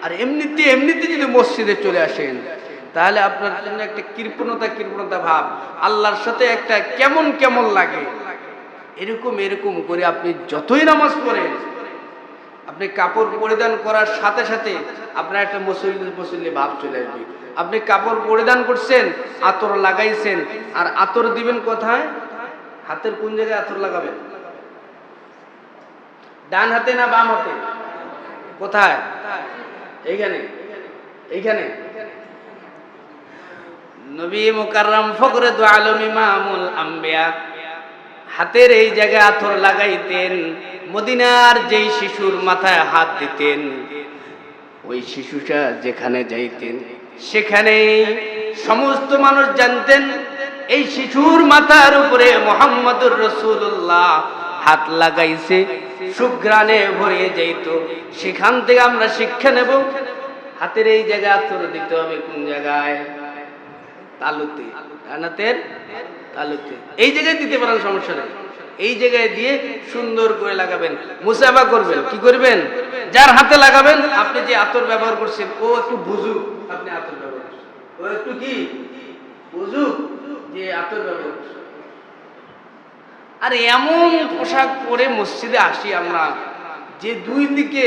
আর এমনিতে যদি মসজিদে চলে আসেন, তাহলে আপনার জন্য একটা কৃপণতা ভাব, আল্লাহর সাথে একটা কেমন লাগে। এরকম করে আপনি যতই নামাজ পড়েন, আপনি কাপড় পরিধান করার সাথে সাথে আপনার একটা মুসল্লি ভাব চলে আসবে। আপনি কাপড় পরিধান করছেন, আতর লাগাইছেন, আর আতর দিবেন কোথায়? হাতের কোন জায়গায় আতর লাগাবেন? ডান হাতে না বাম হাতে? কোথায়? এইখানে। নবী মুকাররম ফখরে দু আলম ইমামুল আম্বিয়া হাতের এই জায়গায় আতর লাগাইতেন। মদিনার যেই শিশুর মাথায় হাত দিতেন, ওই শিশুটা যেখানে যাইতেন সেখানে সমস্ত মানুষ জানতেন এই শিশুর মাথার উপরে মুহাম্মদুর রাসূলুল্লাহ হাত লাগাইছে, সুঘ্রাণে ভরে যাইত। সেখান থেকে আমরা শিক্ষা নেব, হাতের এই জায়গায় আতর দিতে হবে কোন জায়গায়? তালুতে, হাতের তালুতে। এই জায়গায় দিতে পারেন, সমস্যা নেই। এই জায়গায় দিয়ে সুন্দর করে লাগাবেন, মুসাফা করবেন। কি করবেন? যার হাতে লাগাবেন, আপনি যে আতর ব্যবহার করছেন ও একটু বুঝুক আপনি আতর ব্যবহার করছেন, ও একটু কি বুঝুক যে আতর ব্যবহার করছেন। আর এমন পোশাক পরে মসজিদে আসি আমরা, যে দুই দিকে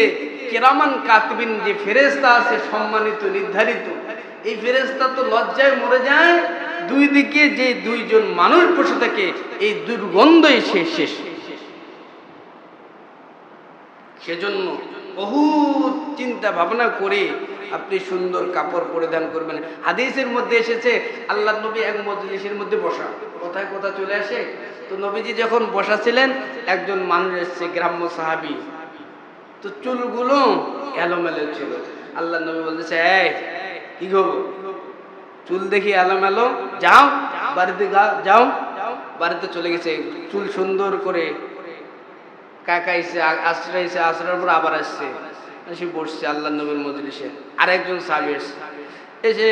কেরামান কাতিবিন যে ফেরেশতা আছে সম্মানিত নির্ধারিত, এই ফেরেশতা তো লজ্জায় মরে যায়। দুই দিকে যে দুইজন মানুষ বসে থাকে, এই দুর্গন্ধ এসে শেষ। সেজন্য বহুত চিন্তা ভাবনা করে আপনি সুন্দর কাপড় পরিধান করবেন। হাদিসের মধ্যে এসেছে আল্লাহ নবী এক মজলিসের মধ্যে বসা, কথায় কথা চলে আসে। তো নবীজি যখন বসা ছিলেন, একজন মানুষ এসছে, গ্রাম্য সাহাবী, তো চুলগুলো এলোমেলো ছিল। আল্লাহ নবী বলতেছে, এই কি গো, চুল দেখি এলোমেলো, যাও বাড়িতে, যাও। বাড়িতে চলে গেছে, চুল সুন্দর করে কাকাইছে, আশ্রাইছে, আশ্রার পর আবার আসছে, এসে বসছে আল্লাহ নবীর মজলিসে। আরেকজন সাহাবী এসে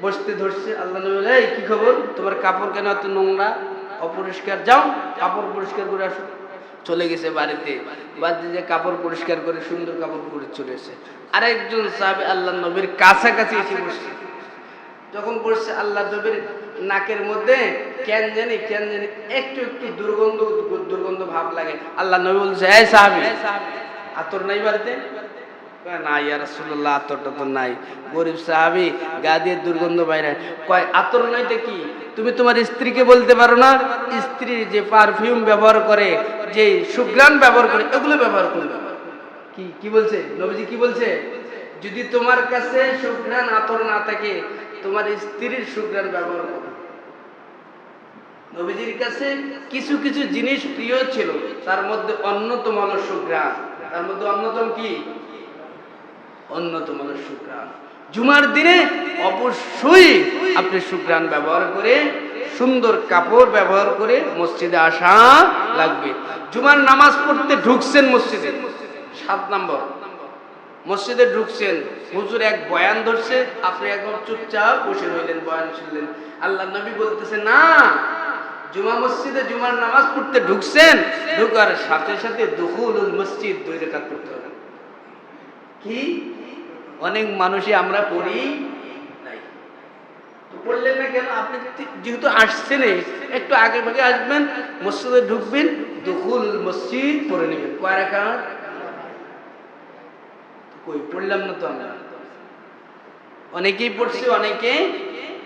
বসতে ধরছে। আল্লাহ নবী বলে, এই কি খবর, তোমার কাপড় কেন এত নোংরা অপরিষ্কার? যাও কাপড় পরিষ্কার করে আসো। চলে গেছে বাড়িতে যে কাপড় পরিষ্কার করে সুন্দর কাপড় পরে চলে এসে আরেকজন সাহাবী আল্লাহ নবীর কাছাকাছি এসে বসছে। যখন বসছে, আল্লাহ নবীর নাকের মধ্যে কেন জানি একটু দুর্গন্ধ ভাব লাগে। আল্লাহ নবী বলছে, এই সাহাবী, আতর নাই বাড়িতে? না ইয়া রাসূলুল্লাহ, আতরটা তো নাই। গরিব সাহাবী, গা দিয়ে দুর্গন্ধ বাইরে। কয় আতর নইতে কি? তুমি তোমার স্ত্রীকে বলতে পারো না স্ত্রী যে পারফিউম ব্যবহার করে, যে সুঘ্রাণ ব্যবহার করে, এগুলো ব্যবহার করবে। কি কি বলছে নবীজি? কি বলছে? যদি তোমার কাছে সুঘ্রাণ আতর না থাকে, তোমার স্ত্রীর সুঘ্রাণ ব্যবহার করো। নবীজির কাছে কিছু কিছু জিনিস প্রিয় ছিল, তার মধ্যে অন্যতম হলো সুঘ্রাণ। তার মধ্যে অন্যতম কি? অন্যতম হলো সুঘ্রাণ। জুমার দিনে অবশ্যই আপনি সুঘ্রাণ ব্যবহার করে, সুন্দর কাপড় ব্যবহার করে মসজিদে আসা লাগবে। জুমার নামাজ পড়তে ঢুকছেন মসজিদে, 7 নম্বর, মসজিদে ঢুকছেন, হুজুর এক বয়ান ধরছে, আপনি একদম চুপচাপ বসে রইলেন, বয়ান শুনলেন। আল্লাহ নবী বলতেছে না, জুমা মসজিদে জুমার নামাজ পড়তে ঢুকছেন, ঢুকার সাথে সাথে দুখুলুল মসজিদ 2 রাকাত পড়তে হবে। কি অনেক মানুষই আমরা পড়ি নাই, তো পড়লেন না কেন? আপনি যেহেতু আসছেন, একটু আগে ভাগে আসবেন, মসজিদে ঢুকবেন, দুখুলুল মসজিদ পড়ে নেবেন। কয় রাকাত? কই পড়লাম না তো আমরা। অনেকেই পড়ছি, অনেকে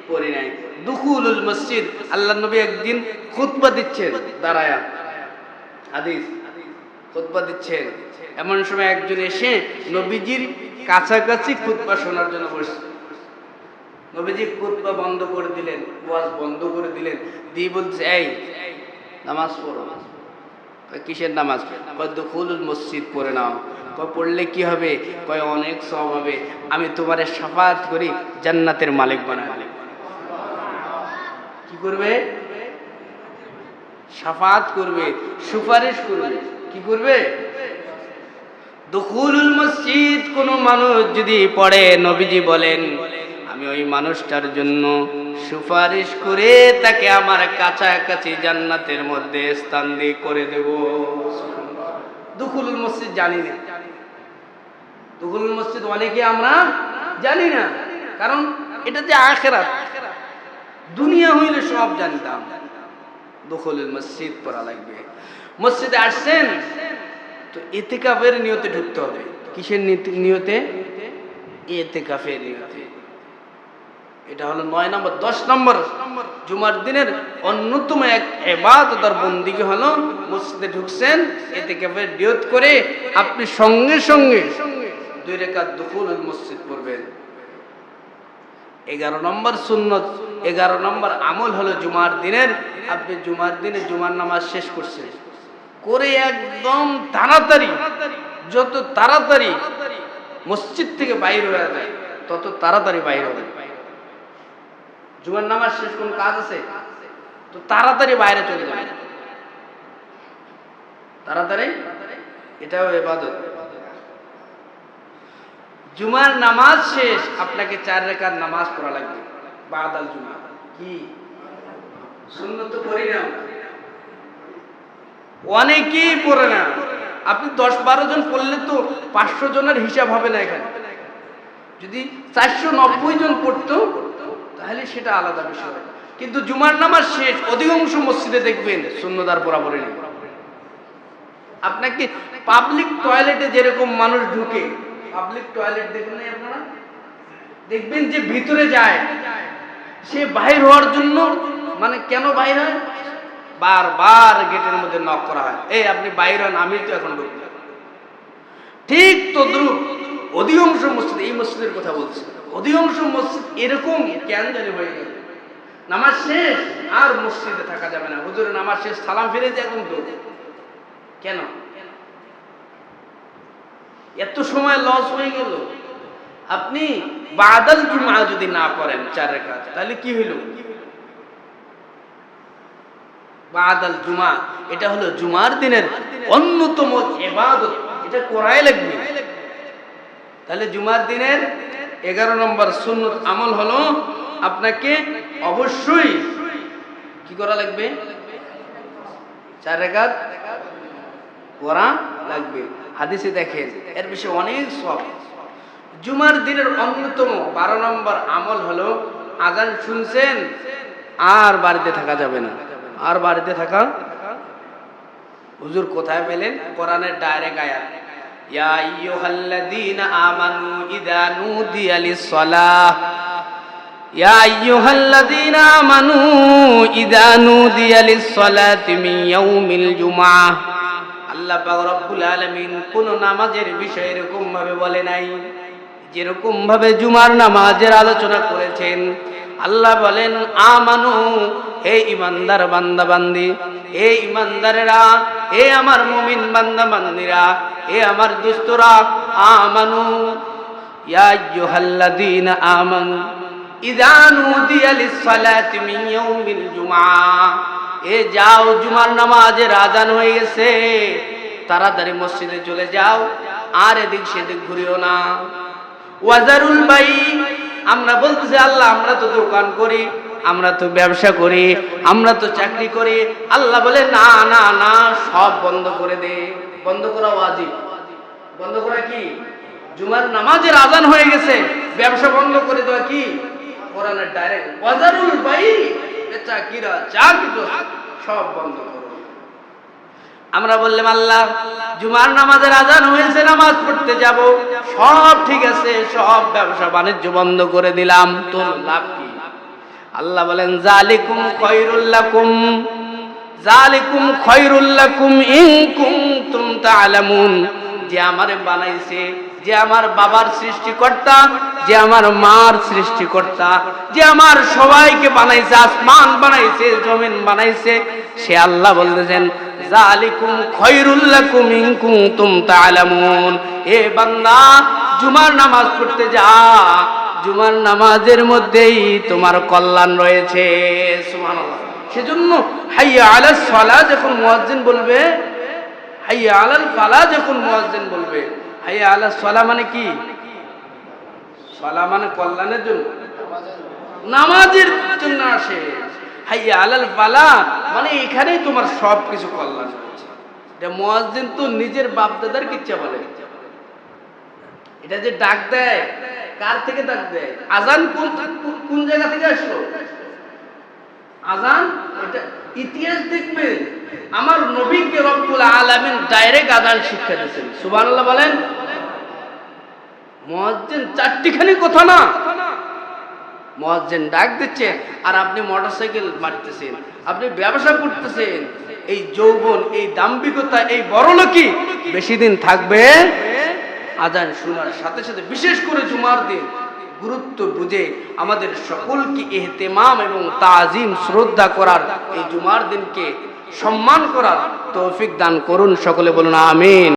পড়ি নাই। দুখুলুল মসজিদ। আল্লাহ নবী একদিন খুতবা দিচ্ছেন দাঁড়ায়া, হাদিস, খুতবা দিচ্ছেন, এমন সময় একজন এসে নবীজির কাছাকাছি খুতবা শোনার জন্য বসছে। নবীজি খুতবা বন্ধ করে দিলেন, ওয়াজ বন্ধ করে দিলেন, দিয়ে বলছে, এই নামাজ পড়ো। কিসের নামাজ? কয় দুখুলুল মসজিদ পড়ে নাও। কয় পড়লে কি হবে? কয় অনেক সওয়াব হবে, আমি তোমারে শাফাআত করি, জান্নাতের মালিক বানাবো। কি করবে? শাফাআত করবে, সুপারিশ করবে। কি করবে? দুখুলুল মসজিদ কোন মানুষ যদি পড়ে, নবীজি বলেন আমি ওই মানুষটার জন্য সুপারিশ করে তাকে আমার কাছাকাছি জান্নাতের মধ্যে স্থান দিয়ে করে দেব। দুখুলুল মসজিদ জানি না, দুখুলুল মসজিদ অনেকে আমরা জানি না, কারণ এটা যে আখিরাত, দুনিয়া হইলে সব জানতাম। দুখুলুল মসজিদ পড়া লাগবে। মসজিদে আসছেন তো ইতিকাফের নিয়তে ঢুকতে হবে। কিসের নিয়তে? ইতিকাফের নিয়তে। এটা হলো 9 নম্বর। 10 নম্বর, জুমার দিনের অন্যতম এক ইবাদত আর বন্দেগী হলো মসজিদে ঢুকছেন, ইতিকাফের নিয়ত করে আপনি সঙ্গে সঙ্গে 2 রাকাত দুখুলুল মসজিদ পড়বেন। 11 নম্বর সুন্নত, 11 নম্বর আমল হলো জুমার দিনের, আপনি জুমার দিনে জুমার নামাজ শেষ করছেন করে একদম তাড়াতাড়ি, যত তাড়াতাড়ি মসজিদ থেকে বাইর হয়ে যায় তত তাড়াতাড়ি বাইর হবে। জুমার নামাজ শেষ কোন কাজ আছে, তো তাড়াতাড়ি বাইরে চলে যাবে, তাড়াতাড়ি। এটাও ইবাদত। জুমার নামাজ শেষ, আপনাকে 4 রাকাত নামাজ পড়া লাগবে বাদাল জুমা। কি সুন্নত তো পড়ি না, অনেকেই পড়ে না। আপনি 10-12 জন পড়লে তো 500 জনের হিসাব হবে না এখানে। যদি 490 জন পড়তো তাহলে সেটা আলাদা বিষয়। কিন্তু জুমার নামাজ শেষ, অধিকাংশ মসজিদে দেখবেন সুন্নতার বরাবরই নেই। আপনাকে পাবলিক টয়লেটে যেরকম মানুষ ঢুকে, পাবলিক টয়লেট দেখবেন না আপনারা, দেখবেন যে ভিতরে যায়, সে বাইর হওয়ার জন্য, মানে কেন বাইর হয়? বারবার গেটের মধ্যে নক করা হয়, এই আপনি বাইর হন, আমি তো এখন ঢুকবো। ঠিক তদ্রুপ অধিকাংশ মসজিদ, এই মসজিদের কথা বলছি, অধিকাংশ মসজিদ এরকম কেন জানি হয়ে গেল, নামাজ শেষ আর মসজিদে থাকা যাবে না, হুজুরের নামাজ শেষ, সালাম ফিরে যায় একদম দৌড়। কেন এত সময় লস হয়ে গেল? আপনি বাদাল জুমা যদি না পড়েন 4 রাকাত, তাহলে কি হইল? বাদাল জুমা, এটা হলো জুমার দিনের অন্যতম ইবাদত, এটা করাই লাগবে। তাহলে জুমার দিনের 11 নম্বর সুন্নত আমল হলো আপনাকে অবশ্যই কি করা লাগবে? 4 রাকাত পড়া লাগবে। হাদিসে দেখেন এর বিষয়ে অনেক সওয়াব। জুমার দিনের অন্যতম 12 নম্বর আমল হলো আযান শুনছেন আর বাড়িতে থাকা যাবে না। আর বাড়িতে থাকা, হুজুর কোথায় পেলেন? কোরআনের ডাইরেক্ট আয়াত, ইয়া আইয়ুহাল্লাযীনা আমানু ইযা নুদিয়া লিস-সালাহ ইয়া আইয়ুহাল্লাযীনা আমানু ইযা নুদিয়া লিস-সালাতি মিন ইয়াউমিল জুমআহ। আল্লাহ পাক রব্বুল আলামিন কোন নামাজের বিষয়ে এরকম ভাবে বলে নাই, যেরকম ভাবে জুমার নামাজের আলোচনা করেছেন। আল্লাহ বলেন আমানু, হে ইমানদার বান্দা বান্দি, হে ইমানদারেরা, হে আমার মুমিন বান্দা বান্দিরা, হে আমার দোস্তরা, আমানু ইয়া আইয়ুহাল্লাযীনা আমানু ইযা নুদিয়া লিস-সালাতি মিন ইয়াউমিল জুমআহ। এ যাও, জুমার নামাজের আযান হয়ে গেছে, তাড়াতাড়ি মসজিদে চলে যাও, আর এদিক সেদিক ঘুরিও না। ওয়াজারুল বাই, আমরা বলতেছি আল্লাহ আমরা তো দোকান করি, আমরা তো ব্যবসা করি, আমরা তো চাকরি করি। আল্লাহ বলে না না না, সব বন্ধ করে দে। বন্ধ করা ওয়াজিব। বন্ধ করা কি? জুমার নামাজের আযান হয়ে গেছে, ব্যবসা বন্ধ করে দেওয়া কি কোরআনের ডাইরেক্ট। ওয়াজারুল বাই, চাকরিরা যা কিছু সব বন্ধ করো। আমরা বললাম আল্লাহ জুমার নামাজের আযান হয়েছে, নামাজ পড়তে যাব, সব ঠিক আছে, সব ব্যবসা বাণিজ্য বন্ধ করে দিলাম, তোর লাভ কি? আল্লাহ বলেন যালিকুম খায়রুল লাকুম, যালিকুম খায়রুল লাকুম ইন কুনতুম তা'লামুন। যে আমারে বানাইছে, যে আমার বাবার সৃষ্টিকর্তা, যে আমার মার সৃষ্টিকর্তা, যে আমার সবাইকে বানাইছে, আসমান বানাইছে, জমিন বানাইছে, সে আল্লাহ বলতেছেন যালিকুম খায়রুল লাকুম ইন কুনতুম তা'লামুন। হে বান্দা, জুমার নামাজ পড়তে যা, জুমার নামাজের মধ্যেই তোমার কল্যাণ রয়েছে। সুবহানাল্লাহ। সেজন্য হাইয়া আলাস সালাহ যখন মুয়াজ্জিন বলবে, হাইয়া আলাল ফালাহ যখন মুয়াজ্জিন বলবে, হাইয়া আলাস সালাহ মানে কি? সালাহ মানে কল্যাণের জন্য, নামাজের জন্য আসে। হাইয়া আলাল ফালাহ মানে এখানেই তোমার সব কিছু কল্যাণ হয়েছে। এটা মুয়াজ্জিন তো নিজের বাপ দাদার কিচ্ছা বলে। এটা যে ডাক দেয়, কার থেকে ডাক দেয়? আযান কোন জায়গা থেকে আসলো? আযান এটা ইতিহাস দেখবে, আমার নবীকে রব্বুল আলামিন ডাইরেক্ট আযান শিক্ষা দিয়েছেন। সুবহানাল্লাহ বলেন। মুয়াজ্জিন চারটিখানি কথা না, মুয়াজ্জিন ডাক দিচ্ছে, আর আপনি মোটরসাইকেল মারতেছেন, আপনি ব্যবসা করতেছেন। এই যৌবন, এই দাম্ভিকতা, এই বড়লোকি বেশি দিন থাকবে? আযান শোনার সাথে সাথে, বিশেষ করে জুমার দিন গুরুত্ব বুঝে আমাদের সকলকে ইহতিমাম এবং তাজিম শ্রদ্ধা করার, এই জুমার দিনকে সম্মান করার তৌফিক দান করুন। সকলে বলুন আমিন।